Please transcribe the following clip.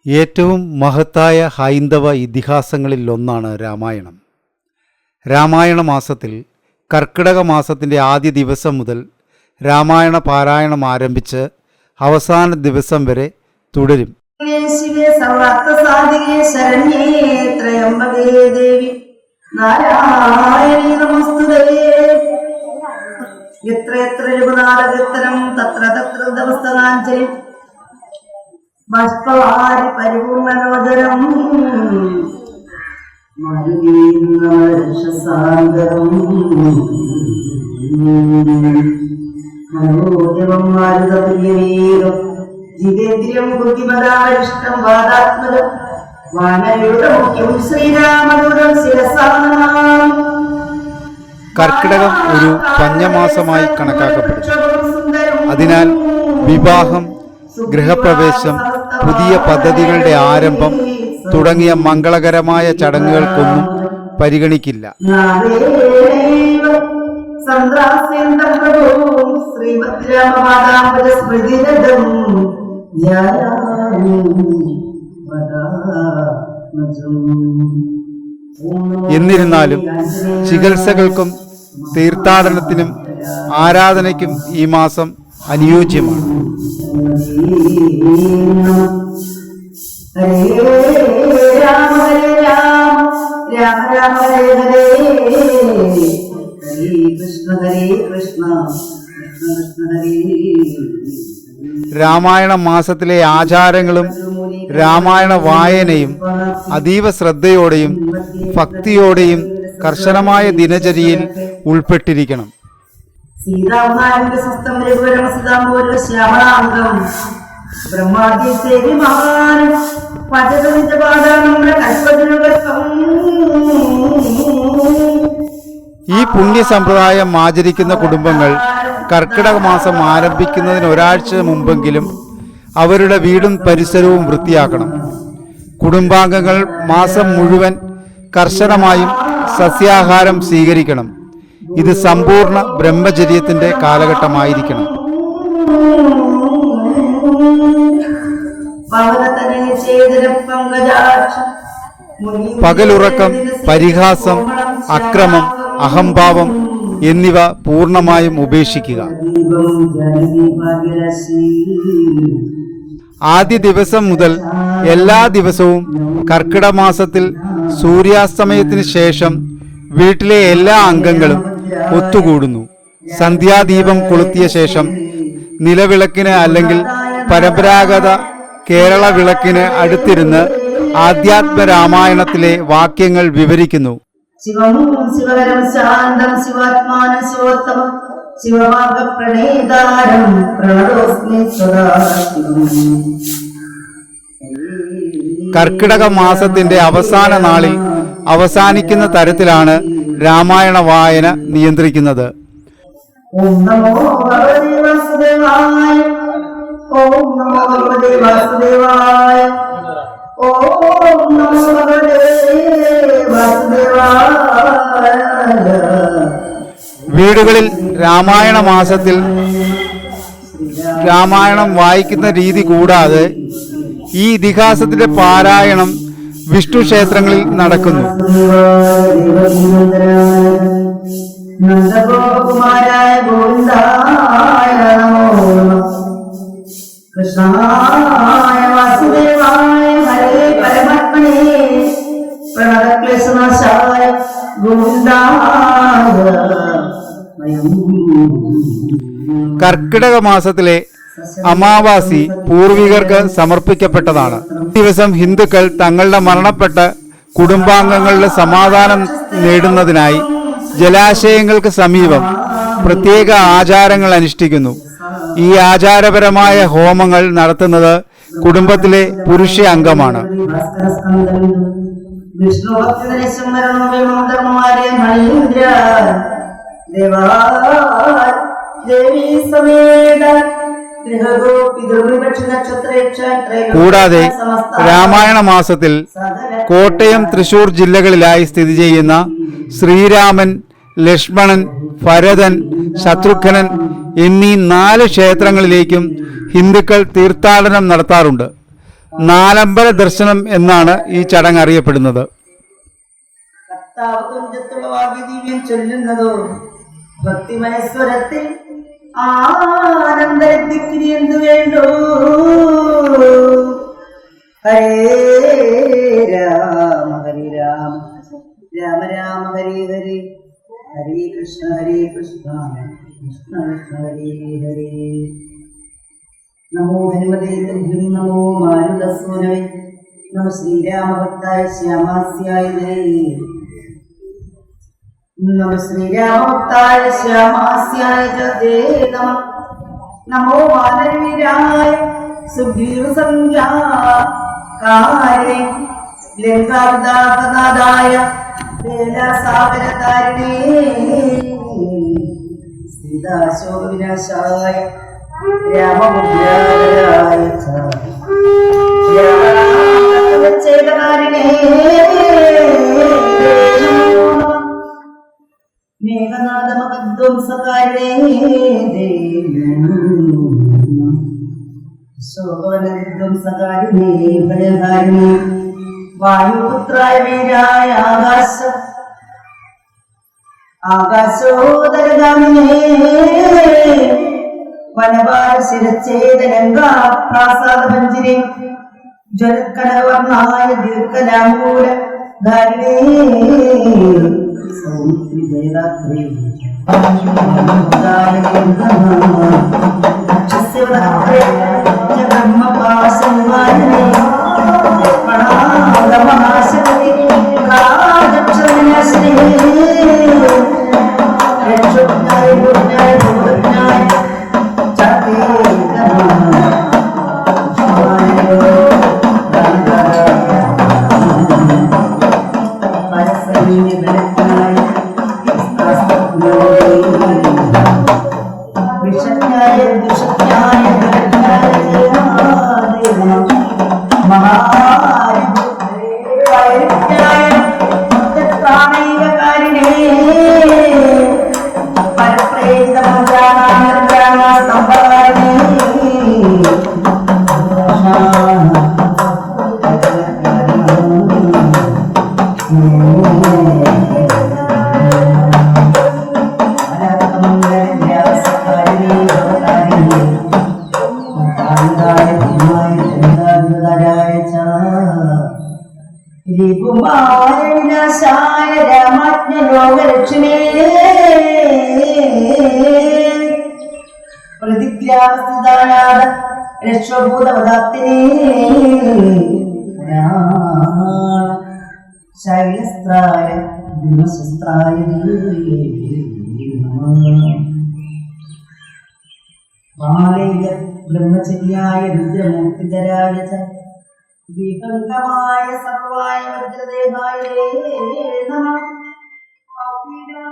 ഏറ്റവും മഹത്തായ ഹൈന്ദവ ഇതിഹാസങ്ങളിൽ ഒന്നാണ് രാമായണം. രാമായണ മാസത്തിൽ കർക്കിടക മാസത്തിൻ്റെ ആദ്യ ദിവസം മുതൽ രാമായണ പാരായണം ആരംഭിച്ച് അവസാന ദിവസം വരെ തുടരും. ബാഷ്പവാരി പരിപൂർണനോദരം മനോജവം മാരുതപ്രിയവീരം ജിതേന്ദ്രിയം ബുദ്ധിമതാരിഷ്ടം വാദാത്മകം വാനരയുടെ മുഖ്യം ശ്രീരാമദൂതം ശിരസാം. കർക്കിടകം ഒരു പഞ്ഞമാസമായി കണക്കാക്കപ്പെടുന്നു. അതിനാൽ വിവാഹം, ഗൃഹപ്രവേശം, പുതിയ പദ്ധതികളുടെ ആരംഭം തുടങ്ങിയ മംഗളകരമായ ചടങ്ങുകൾക്കൊന്നും പരിഗണിക്കില്ല. എന്നിരുന്നാലും ചികിത്സകൾക്കും തീർത്ഥാടനത്തിനും ആരാധനയ്ക്കും ഈ മാസം അനുയോജ്യമാണ്. ഹരേ രാമ ഹരേ രാമ രാമ രാമ ഹരേ ഹരേ ഹരേ കൃഷ്ണ കൃഷ്ണ കൃഷ്ണ ഹരേ. രാമായണ മാസത്തിലെ ആചാരങ്ങളും രാമായണ വായനയും അതീവ ശ്രദ്ധയോടെയും ഭക്തിയോടെയും കർശനമായ ദിനചര്യയിൽ ഉൾപ്പെട്ടിരിക്കണം. സീതാനായക സ്വസ്ഥം രഘുവരം സദാമോര ശ്യാമളാംഗം ബ്രഹ്മാദ്യസേവി മഹാനം പചതനിജപാദാനം കൽപ്പതിനുഗതം. ഈ പുണ്യ സമ്പ്രദായം ആചരിക്കുന്ന കുടുംബങ്ങൾ കർക്കിടക മാസം ആരംഭിക്കുന്നതിന് ഒരാഴ്ച മുമ്പെങ്കിലും അവരുടെ വീടും പരിസരവും വൃത്തിയാക്കണം. കുടുംബാംഗങ്ങൾ മാസം മുഴുവൻ കർശനമായും സസ്യാഹാരം സ്വീകരിക്കണം. ഇത് സമ്പൂർണ്ണ ബ്രഹ്മചര്യത്തിന്റെ കാലഘട്ടമായിരിക്കണം. പകലുറക്കം, പരിഹാസം, അക്രമം, അഹംഭാവം എന്നിവ പൂർണ്ണമായും ഉപേക്ഷിക്കുക. ആദ്യ ദിവസം മുതൽ എല്ലാ ദിവസവും കർക്കിടക മാസത്തിൽ സൂര്യാസ്തമയത്തിന് ശേഷം വീട്ടിലെ എല്ലാ അംഗങ്ങളും ഒത്തുകൂടുന്നു. സന്ധ്യാദീപം കൊളുത്തിയ ശേഷം നിലവിളക്കിന് അല്ലെങ്കിൽ പരമ്പരാഗത കേരള വിളക്കിന് അടുത്തിരുന്ന് ആധ്യാത്മ രാമായണത്തിലെ വാക്യങ്ങൾ വിവരിക്കുന്നു. ശിവം ശിവകരം ശാന്തം ശിവാത്മാനം ശിവോത്തമം ശിവമാർഗപ്രണേതാരം പ്രണതോസ്മി സദാ. കർക്കിടക മാസത്തിന്റെ അവസാന നാളിൽ അവസാനിക്കുന്ന തരത്തിലാണ് രാമായണ വായന നിയന്ത്രിക്കുന്നത്. ഓം നമോ ഭഗവതേ വാസുദേവായ, ഓം നമോ ഭഗവതേ വാസുദേവായ, ഓം നമോ ഭഗവതേ വാസുദേവായ. വീടുകളിൽ രാമായണ മാസത്തിൽ രാമായണം വായിക്കുന്ന രീതി കൂടാതെ ഈ ഇതിഹാസത്തിന്റെ പാരായണം വിഷ്ണു ക്ഷേത്രങ്ങളിൽ നടക്കുന്നു. നന്ദഗോപകുമാരായ ഗോവിന്ദായ നമോ കൃഷ്ണായ വാസുദേവായ ഹരേ പരമാത്മനേ പ്രണതക്ലേശനാശായ ഗോവിന്ദായ. കർക്കിടക മാസത്തിലെ അമാവാസി പൂർവികർക്ക് സമർപ്പിക്കപ്പെട്ടതാണ്. ദിവസം ഹിന്ദുക്കൾ തങ്ങളുടെ മരണപ്പെട്ട കുടുംബാംഗങ്ങളുടെ സമാധാനം നേടുന്നതിനായി ജലാശയങ്ങൾക്ക് സമീപം പ്രത്യേക ആചാരങ്ങൾ അനുഷ്ഠിക്കുന്നു. ഈ ആചാരപരമായ ഹോമങ്ങൾ നടത്തുന്നത് കുടുംബത്തിലെ പുരുഷ അംഗമാണ്. കൂടാതെ രാമായണ മാസത്തിൽ കോട്ടയം, തൃശൂർ ജില്ലകളിലായി സ്ഥിതി ചെയ്യുന്ന ശ്രീരാമൻ, ലക്ഷ്മണൻ, ഭരതൻ, ശത്രുഘ്നൻ എന്നീ 4 ക്ഷേത്രങ്ങളിലേക്കും ഹിന്ദുക്കൾ തീർത്ഥാടനം നടത്താറുണ്ട്. നാലമ്പല ദർശനം എന്നാണ് ഈ ചടങ്ങ് അറിയപ്പെടുന്നത്. കർത്താവ് തുഞ്ചത്തുള്ള വാഗ്യദീപ്യം ചൊല്ലുന്നതോ ഭക്തിമയസ്വരത്തിൽ ആനന്ദത്തിക്കിനി എന്തു വേണ്ടോ. ഹരേ രാമ ഹരി രാമ രാമ രാമ ഹരി ഹരി ഹരേ കൃഷ്ണ കൃഷ്ണ കൃഷ്ണ ഹരേ ഹരേ. നമോ ഹനുമതേ തുഭ്യം നമോ മാരുതസൂനവേ നമോ ശ്രീരാമഭക്തായ ശ്യാമാസ്യായ നമോ ശ്രീരാമഭക്തായ ശ്യാമാസ്യായ ജേ നമ. നമോ വാനരവീരായ സുഗ്രീവസംഖ്യാകാരേ ലങ്കാദാഹനാദായ വേലസാഗരതാരിണേ സീതാശോകവിനാശായ രാമമുദ്രായ ചേതകാരിണേ മേഘനാഥമകധ്വംസകാരിണേ ശോകവനധ്വംസകാരിണേ ഭയകാരിണേ വായുപുത്രായ വീരായ ആകാശോദരഗാമിനേ വനപാലശിരച്ഛേദലങ്കാ പ്രാസാദപഞ്ചിരേ ജ്വലക്കടവർണായ ദീർഘലാംബൂല ധാരിണേ സൗമിത്രി ജയദാത്രി ബ്രഹ്മപാശനിവാരിണേ പ്രണാദമഹാശക്തി കാജക്ഷരവിനാശിനേ രക്ഷജ്ഞായ ഗുരുജ്ഞായ ഭൂതജ്ഞായ വിനാശായ രാമാജ്ഞ ലോകരക്ഷണേ പ്രതിജ്ഞാസ്ഥിതായ രക്ഷഭൂതവദാത്തിനേ ശൈലസ്ത്രായ ബ്രഹ്മശസ്ത്രായ ബാലൈക ബ്രഹ്മചര്യായ രുദ്രമൂർത്തിധരായ വികൽക്കമായ സർവായ വജ്രദേഹായ നമഃ.